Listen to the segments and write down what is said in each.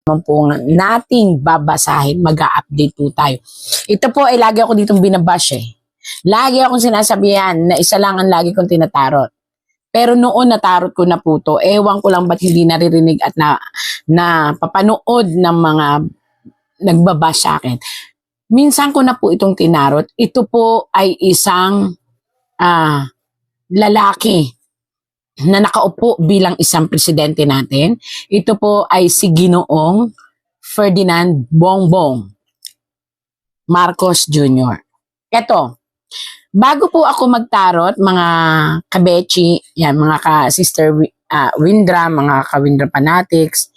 po nating babasahin, mag-a-update po tayo. Ito po ay lagi ako ditong binabash eh. Lagi akong sinasabihan na isa lang ang lagi kong tinatarot. Pero noon natarot ko na po to. Ewan ko lang ba't hindi naririnig at na papanood ng mga nagbabash sa akin. Minsan ko na po itong tinarot. Ito po ay isang lalaki na nakaupo bilang isang presidente natin. Ito po ay si Ginoong Ferdinand Bongbong Marcos Jr. Ito, bago po ako magtarot, mga kabechi, yan, mga ka-sister Windra, mga ka-Windra fanatics,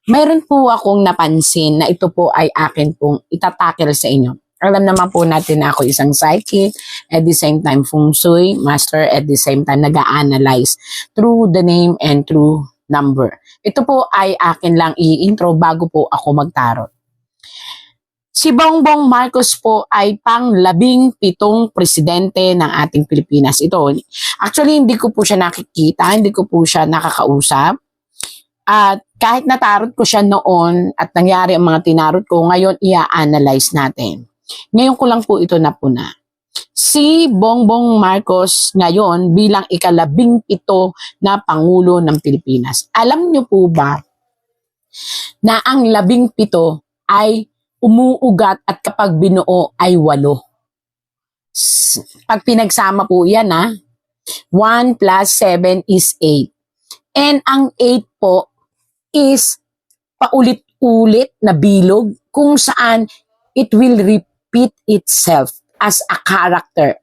mayroon po akong napansin na ito po ay akin pong itatakel sa inyo. Alam naman po natin na ako isang psychic, at the same time feng shui master, at the same time nag-a-analyze through the name and through number. Ito po ay akin lang i-intro bago po ako magtarot. Si Bongbong Marcos po ay pang-17 presidente ng ating Pilipinas. Ito, actually hindi ko po siya nakikita, hindi ko po siya nakakausap. At kahit natarot ko siya noon at nangyari ang mga tinarot ko, ngayon i-analyze natin. Ngayon ko lang po ito napuna. Si Bongbong Marcos ngayon bilang ika-17 na Pangulo ng Pilipinas. Alam niyo po ba na ang 17 ay umuugat at kapag binuo ay 8? Pag pinagsama po yan 1 plus 7 is 8. And ang 8 po is paulit-ulit na bilog kung saan it will repeat itself as a character.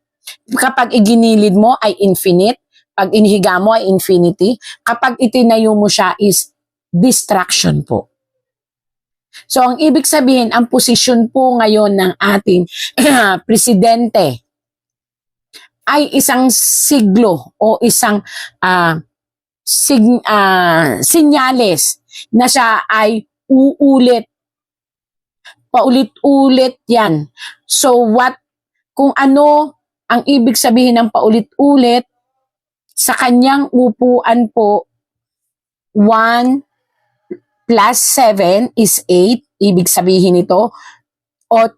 Kapag iginilid mo ay infinite, pag inihiga mo ay infinity, kapag itinayo mo siya is distraction po. So ang ibig sabihin, ang posisyon po ngayon ng ating presidente ay isang siglo o isang sinyales na siya ay uulit. Paulit-ulit yan. So kung ano ang ibig sabihin ng paulit-ulit, sa kanyang upuan po, 1 plus 7 is 8. Ibig sabihin nito, 8,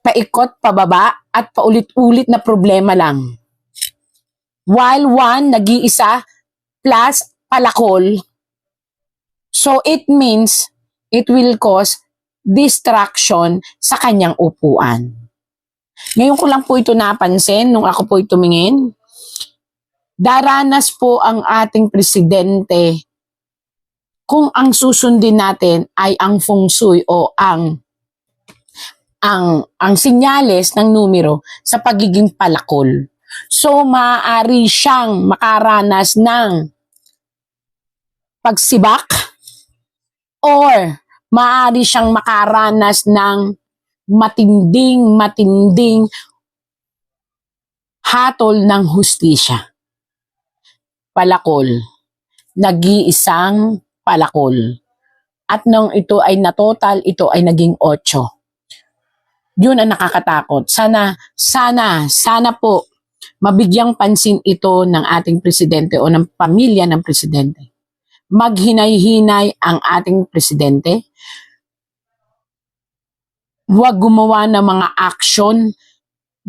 paikot, pababa, at paulit-ulit na problema lang. While 1, nag-iisa, plus palakol. So it means, it will cause distraction sa kanyang upuan. Ngayon ko lang po ito napansin nung ako po tumingin. Daranas po ang ating presidente kung ang susundin natin ay ang feng shui o ang sinyales ng numero sa pagiging palakol. So maaari siyang makaranas ng pagsibak or maaari siyang makaranas ng matinding hatol ng hustisya. Palakol. Nag-iisang palakol. At nung ito ay natotal, ito ay naging 8. Yun ang nakakatakot. Sana po mabigyang pansin ito ng ating presidente o ng pamilya ng presidente. Maghinay-hinay ang ating presidente. Huwag gumawa ng mga aksyon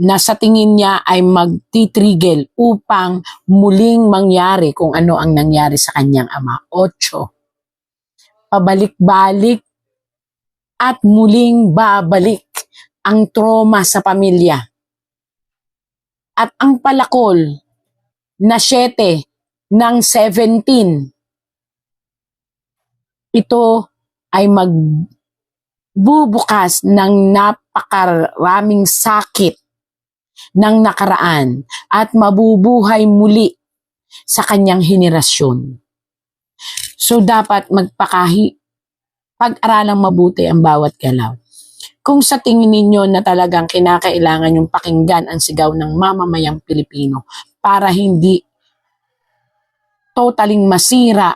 na sa tingin niya ay magtitrigel upang muling mangyari kung ano ang nangyari sa kanyang ama. 8. Pabalik-balik at muling babalik ang trauma sa pamilya. At ang palakol na 7 ng 17, ito ay magbubukas ng napakaraming sakit ng nakaraan at mabubuhay muli sa kanyang henerasyon. So dapat pag-aralang mabuti ang bawat galaw. Kung sa tingin ninyo na talagang kinakailangan yung pakinggan ang sigaw ng mamamayang Pilipino para hindi totaling masira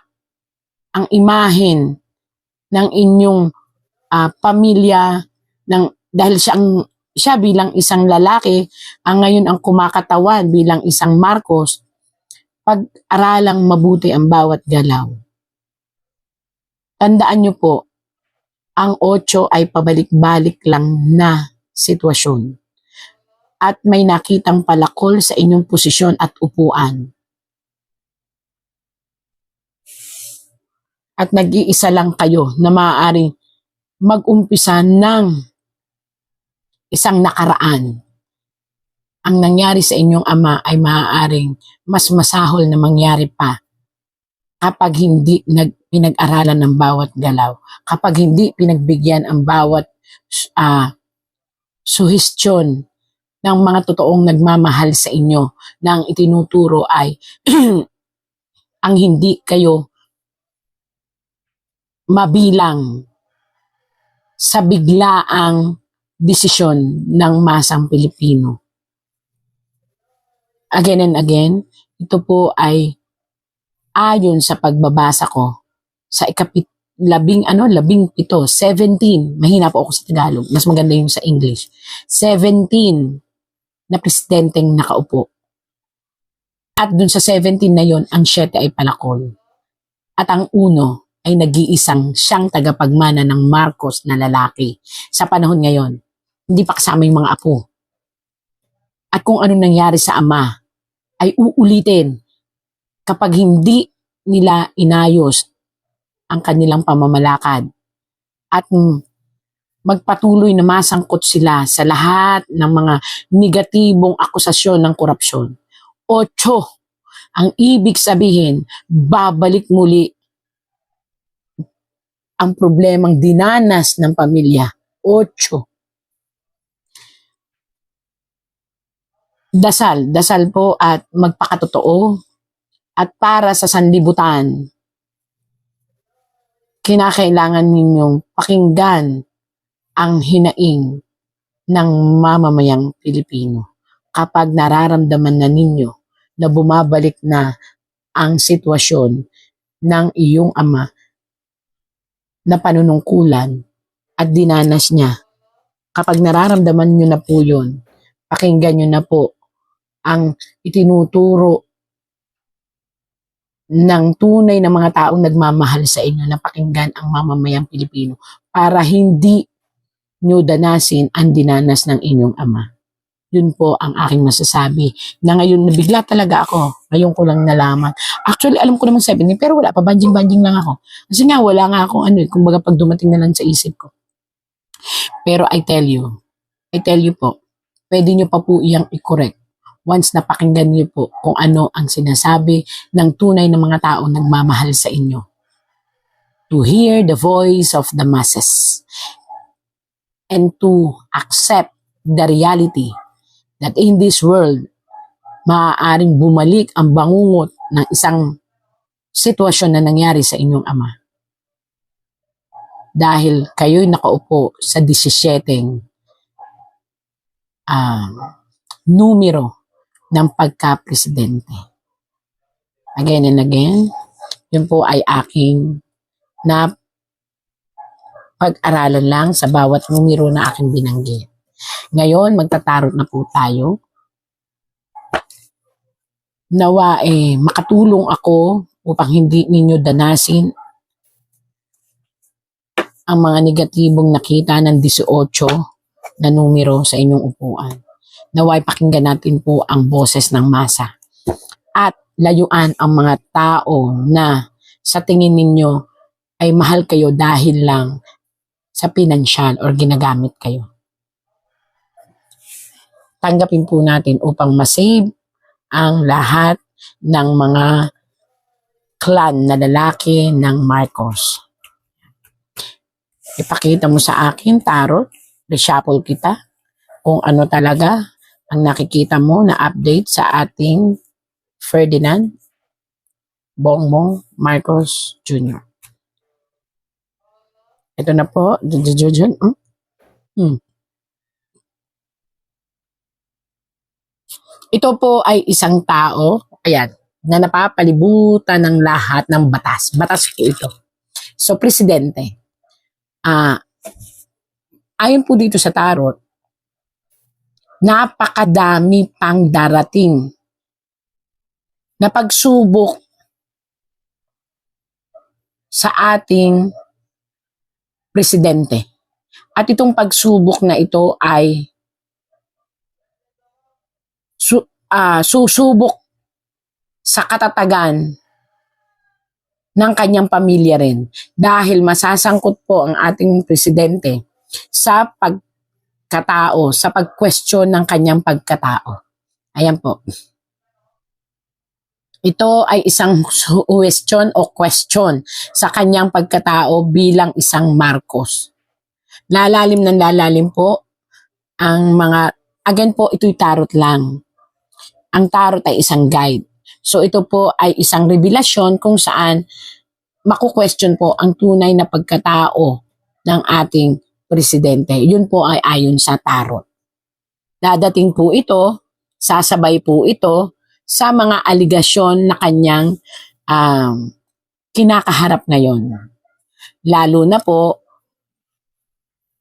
ang imahen ng inyong pamilya dahil siya bilang isang lalaki ang ngayon ang kumakatawan bilang isang Marcos, pag-aralang mabuti ang bawat galaw. Tandaan nyo po, ang 8 ay pabalik-balik lang na sitwasyon. At may nakitang palakol sa inyong posisyon at upuan. At nag-iisa lang kayo na maaaring mag-umpisa ng isang nakaraan. Ang nangyari sa inyong ama ay maaaring mas masahol na mangyari pa kapag hindi pinag-aralan ng bawat galaw, kapag hindi pinagbigyan ang bawat suhestyon ng mga totoong nagmamahal sa inyo na ang itinuturo ay ang hindi kayo mabilang sa biglaang desisyon ng masang Pilipino. Again and again, ito po ay ayon sa pagbabasa ko sa labing 17, mahina po ako sa Tagalog, mas maganda yung sa English, 17 na presidenteng nakaupo. At dun sa 17 na yon, ang 7 ay palakol. At ang 1 ay nag-iisang siyang tagapagmana ng Marcos na lalaki. Sa panahon ngayon, hindi pa kasama yung mga apo. At kung ano nangyari sa ama, ay uulitin kapag hindi nila inayos ang kanilang pamamalakad at magpatuloy na masangkot sila sa lahat ng mga negatibong akusasyon ng korupsyon. 8, ang ibig sabihin, babalik muli ang problemang dinanas ng pamilya. 8. Dasal po at magpakatotoo at para sa sanlibutan, kinakailangan ninyong pakinggan ang hinaing ng mamamayang Pilipino. Kapag nararamdaman na ninyo na bumabalik na ang sitwasyon ng iyong ama na panunungkulan at dinanas niya, kapag nararamdaman nyo na po yun, pakinggan nyo na po ang itinuturo ng tunay na mga taong nagmamahal sa inyo na pakinggan ang mamamayang Pilipino para hindi nyo danasin ang dinanas ng inyong ama. Yun po ang aking masasabi na ngayon nabigla talaga ako. Ngayon ko lang nalaman. Actually, alam ko naman 7 pero wala pa. Banjing-banjing lang ako. Kasi nga, wala nga akong kumbaga pag dumating na lang sa isip ko. Pero I tell you po, pwede nyo pa po iyang i-correct once napakinggan niyo po kung ano ang sinasabi ng tunay na mga taong nagmamahal sa inyo. To hear the voice of the masses and to accept the reality that in this world, maaaring bumalik ang bangungot ng isang sitwasyon na nangyari sa inyong ama. Dahil kayo'y nakaupo sa 17 numero ng pagka-presidente. Again and again, yun po ay aking na pag-aralan lang sa bawat numero na aking binanggit. Ngayon, magtatarot na po tayo. Nawa makatulong ako upang hindi ninyo danasin ang mga negatibong nakita ng 18 na numero sa inyong upuan. Naway pakinggan natin po ang boses ng masa at layuan ang mga tao na sa tingin ninyo ay mahal kayo dahil lang sa pinansyal or ginagamit kayo. Tanggapin po natin upang masave ang lahat ng mga clan na lalaki ng Marcos. Ipakita mo sa akin, tarot, reshuffle kita, kung ano talaga ang nakikita mo na update sa ating Ferdinand Bongbong Marcos Jr. Ito na po. Ito po ay isang tao, ayan, na napapalibutan ng lahat ng batas. Batas po ito. So, presidente. Ayon po dito sa tarot, napakadami pang darating na pagsubok sa ating presidente. At itong pagsubok na ito ay susubok sa katatagan ng kanyang pamilya rin. Dahil masasangkot po ang ating presidente sa pagkatao, sa pag-question ng kanyang pagkatao. Ayan po. Ito ay isang question sa kanyang pagkatao bilang isang Marcos. Lalalim ng lalalim po ang mga, again po, ito'y tarot lang. Ang tarot ay isang guide. So ito po ay isang revelasyon kung saan maku-question po ang tunay na pagkatao ng ating presidente. Yun po ay ayon sa tarot. Dadating po ito, sasabay po ito sa mga aligasyon na kanyang kinakaharap ngayon. Lalo na po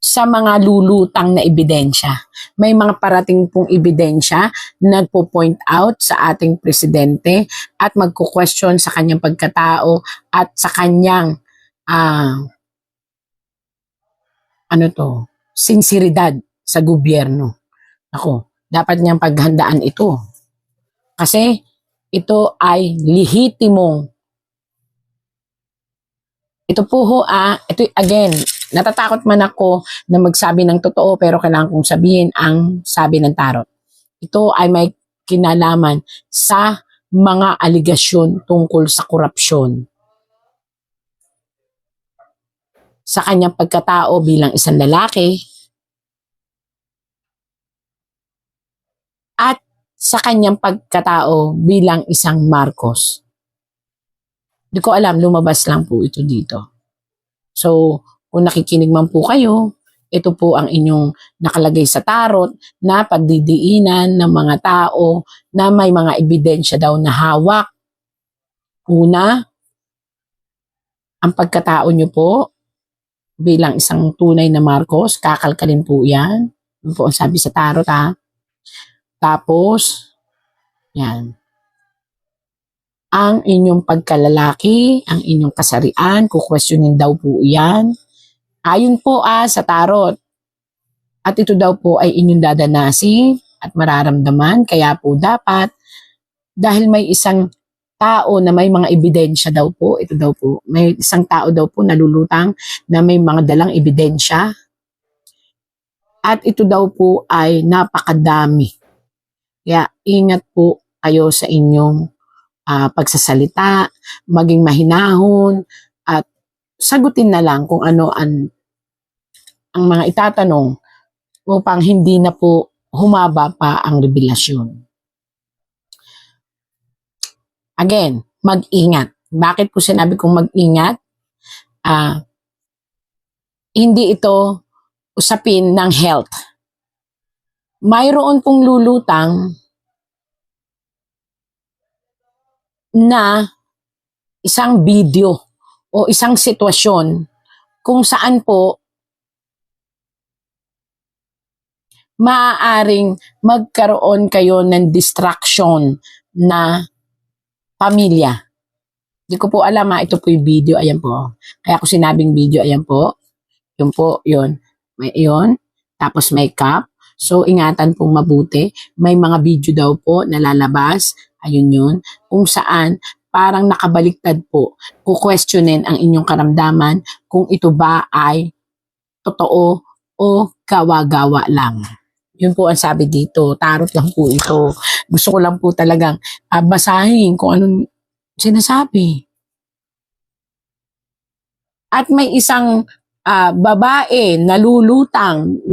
sa mga lulutang na ebidensya. May mga parating pong ebidensya na nagpo-point out sa ating presidente at magko-question sa kanyang pagkatao at sa kanyang sinseridad sa gobyerno. Ako, dapat niyang paghandaan ito. Kasi ito ay lehitimong. Ito po ito again, natatakot man ako na magsabi ng totoo pero kailangan kong sabihin ang sabi ng tarot. Ito ay may kinalaman sa mga aligasyon tungkol sa korupsyon. Sa kanyang pagkatao bilang isang lalaki at sa kanyang pagkatao bilang isang Marcos. Hindi ko alam, lumabas lang po ito dito. So, kung nakikinig man po kayo, ito po ang inyong nakalagay sa tarot na pagdidiinan ng mga tao na may mga ebidensya daw na hawak. Una, ang pagkatao nyo po bilang isang tunay na Marcos, kakalkalin po yan. Yun po ang sabi sa tarot Tapos, yan. Ang inyong pagkalalaki, ang inyong kasarian, kukwestiyonin daw po yan. Ayon po sa tarot. At ito daw po ay inyong dadanasi at mararamdaman. Kaya po dapat, dahil may isang tao na may mga ebidensya daw po, ito daw po, may isang tao daw po nalulutang na may mga dalang ebidensya. At ito daw po ay napakadami. Kaya ingat po kayo sa inyong pagsasalita, maging mahinahon, at sagutin na lang kung ano ang mga itatanong upang hindi na po humaba pa ang revelasyon. Again, mag-ingat. Bakit po sinabi kong mag-ingat? Hindi ito usapin ng health. Mayroon pong lulutang na isang video o isang sitwasyon kung saan po maaaring magkaroon kayo ng distraction na pamilya. Hindi ko po alam ito po yung video, ayan po. Kaya ko sinabing video, ayan po. Yun po, yun. May yun. Tapos may cup. So, ingatan pong mabuti. May mga video daw po na lalabas. Ayun yun. Kung saan, parang nakabaliktad po. Kukwestiyonin ang inyong karamdaman kung ito ba ay totoo o gawa-gawa lang. Yun po ang sabi dito. Tarot lang po ito. Gusto ko lang po talagang basahin kung anong sinasabi. At may isang babae na lulutang.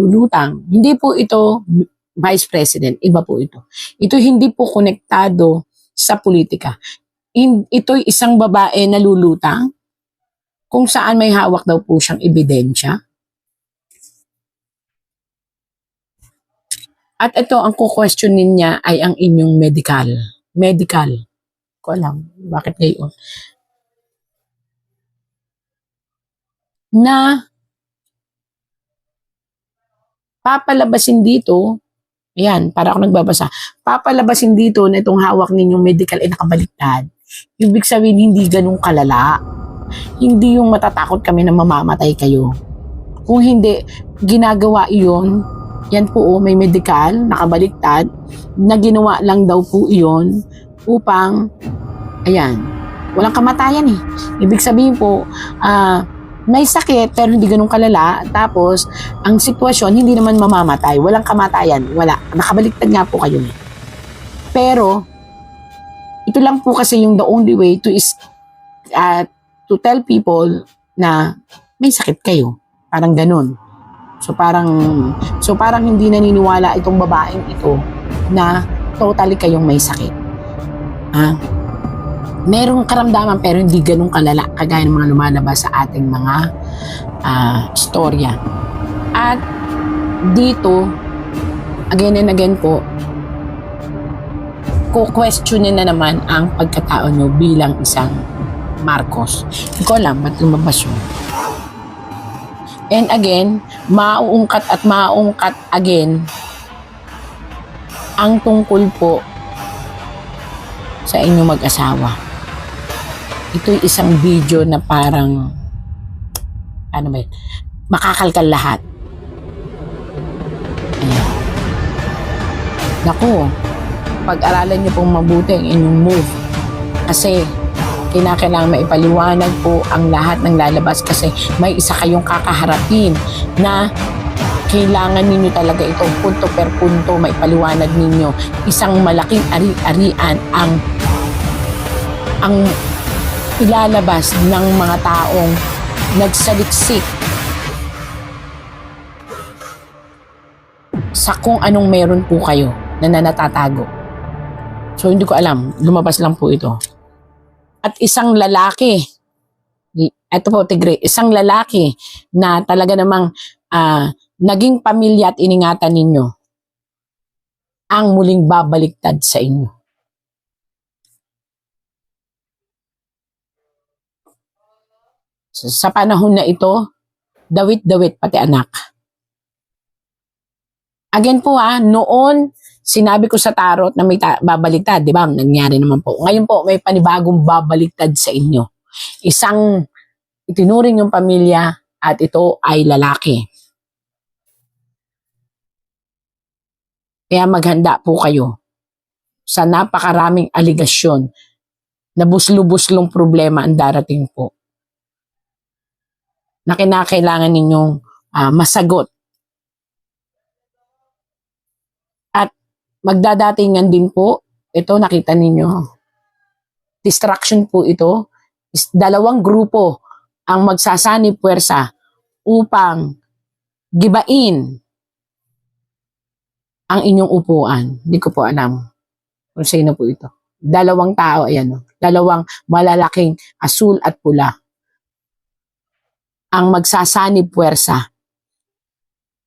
Hindi po ito Vice President. Iba po ito. Ito hindi po konektado sa politika. Ito'y isang babae na lulutang kung saan may hawak daw po siyang ebidensya. At ito, ang kukwestiyonin niya ay ang inyong medical. Ko alam, bakit ngayon? Na papalabasin dito, ayan, para ako nagbabasa, papalabasin dito na itong hawak ninyong medical ay nakabaliktad. Ibig sabihin, hindi ganun kalala. Hindi yung matatakot kami na mamamatay kayo. Kung hindi, ginagawa iyon, yan po may medical, nakabaliktad, na ginawa lang daw po iyon upang, ayan, walang kamatayan eh. Ibig sabihin po, may sakit pero hindi ganun kalala, tapos ang sitwasyon hindi naman mamamatay, walang kamatayan, wala, nakabaliktad nga po kayo. Pero ito lang po kasi yung the only way to tell people na may sakit kayo, parang ganun. So parang hindi naniniwala itong babaeng ito na totally kayong may sakit. Merong karamdaman pero hindi ganun kalala kagaya ng mga lumalabas sa ating mga storya. At dito, again and again po, questionin na naman ang pagkatao nyo bilang isang Marcos. Hindi ko alam ba't lumabas yun. And again, mauungkat at mauungkat again ang tungkol po sa inyong mag-asawa. Ito'y isang video na parang makakalkal lahat. Ayan. Naku, pag-aralan niyo pong mabuti ang inyong move. Kasi kinakailangan maipaliwanag po ang lahat ng lalabas kasi may isa kayong kakaharapin na kailangan ninyo talaga ito punto per punto maipaliwanag ninyo. Isang malaking ari-arian ang ilalabas ng mga taong nagsaliksik sa kung anong meron po kayo na natatago. So hindi ko alam, lumabas lang po ito. At isang lalaki, ito po tigre, isang lalaki na talaga namang naging pamilya at iningatan ninyo ang muling babaliktad sa inyo. Sa panahon na ito, dawit-dawit pati anak. Again po noon, sinabi ko sa tarot na may babaliktad, di ba? Nangyari naman po. Ngayon po, may panibagong babaliktad sa inyo. Isang itinuring yung pamilya at ito ay lalaki. Kaya maghanda po kayo sa napakaraming aligasyon na buslo-buslong problema ang darating po na kinakailangan ninyong masagot. At magdadatingan din po, ito nakita ninyo, distraction po ito, dalawang grupo ang magsasanib puwersa upang gibain ang inyong upuan. Hindi ko po alam kung sino po ito. Dalawang tao, ayan, dalawang malalaking asul at pula ang magsasanib puwersa.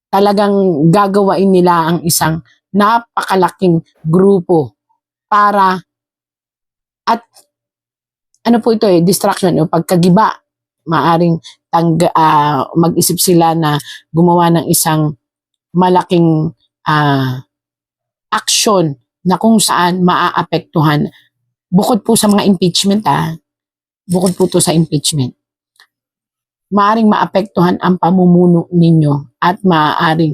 Talagang gagawain nila ang isang napakalaking grupo para at ano po ito distraction o pagkagiba. Maaring mag-isip sila na gumawa ng isang malaking action na kung saan maaapektuhan bukod po sa mga impeachment bukod po to sa impeachment. Maaring maapektuhan ang pamumuno ninyo at maaring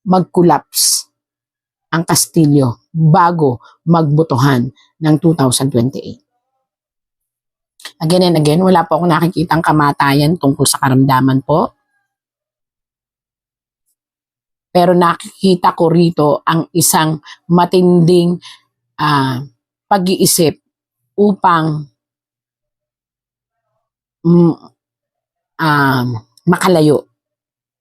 mag-collapse ang Kastilyo bago magbotohan ng 2028. Again and again, wala po akong nakikitang kamatayan tungkol sa karamdaman po. Pero nakikita ko rito ang isang matinding pag-iisip upang makalayo.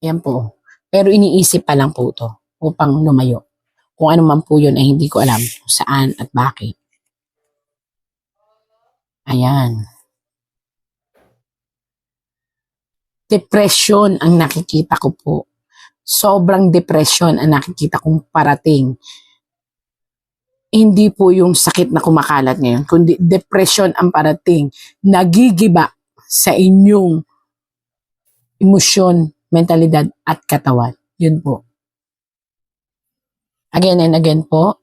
Yan po. Pero iniisip pa lang po ito upang lumayo. Kung ano man po yun ay hindi ko alam saan at bakit. Ayan. Depression ang nakikita ko po. Sobrang depression ang nakikita kong parating. Hindi po yung sakit na kumakalat ngayon, kundi depression ang parating. Nagigiba sa inyong emosyon, mentalidad at katawan. Yun po. Again and again po,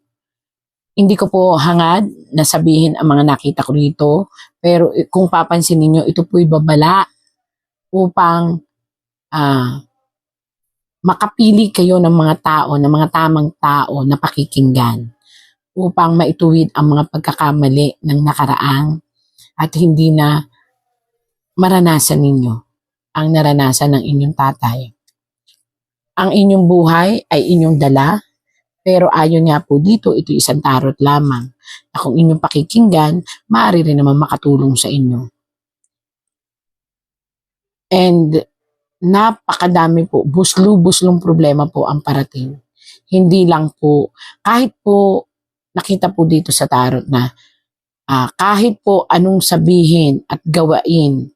hindi ko po hangad na sabihin ang mga nakita ko rito, pero kung papansin niyo ito po'y babala upang makapili kayo ng mga tao, ng mga tamang tao na pakikinggan upang maituwid ang mga pagkakamali ng nakaraang at hindi na maranasan ninyo ang naranasan ng inyong tatay. Ang inyong buhay ay inyong dala, pero ayon nga po dito, ito isang tarot lamang na kung inyong pakikinggan, maaari rin naman makatulong sa inyo. And napakadami po, buslo-buslong problema po ang parating. Hindi lang po, kahit po nakita po dito sa tarot na kahit po anong sabihin at gawain,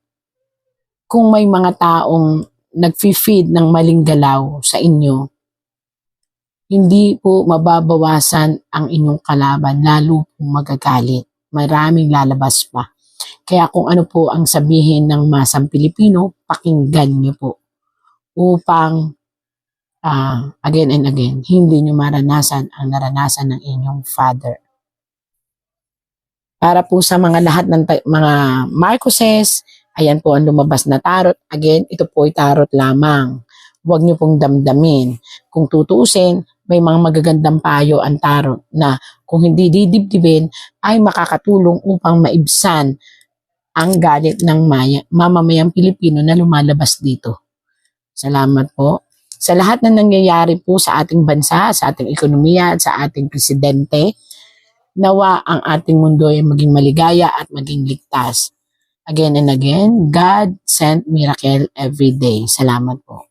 kung may mga taong nag-feed ng maling galaw sa inyo, hindi po mababawasan ang inyong kalaban, lalo pong magagalit. Maraming lalabas pa. Kaya kung ano po ang sabihin ng masang Pilipino, pakinggan niyo po upang again and again, hindi nyo maranasan ang naranasan ng inyong father. Para po sa mga lahat ng mga Marcoses, ayan po ang lumabas na tarot. Again, ito po ay tarot lamang. Huwag nyo pong damdamin. Kung tutuusin, may mga magagandang payo ang tarot na kung hindi didibdibin, ay makakatulong upang maibsan ang galit ng mamamayang Pilipino na lumalabas dito. Salamat po. Sa lahat na nangyayari po sa ating bansa, sa ating ekonomiya at sa ating presidente, nawa ang ating mundo ay maging maligaya at maging ligtas. Again and again, God sent miracle every day. Salamat po.